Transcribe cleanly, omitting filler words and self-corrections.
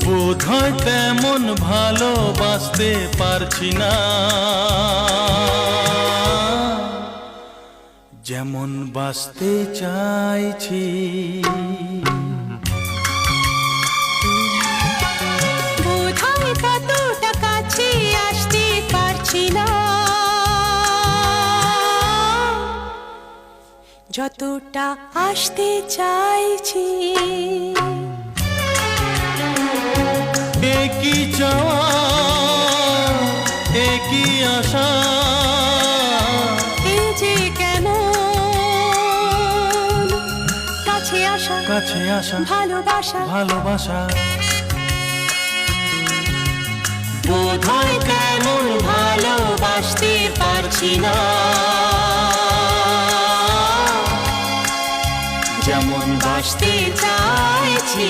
বোধহয় তেমন ভালোবাসতে পারছি না, যেমন বাসতে চাইছি। বোধহয় ততটা কাছে আসতে পারছি না, যতটা আসতে চাইছি। একই চাওয়া একই আশা, এই যে কেন কাছে আসা, কাছে আসা, ভালোবাসা, ভালোবাসা। বোধহয় তেমন ভালোবাসতে পারছি না, যেমন বাসতে চাইছি।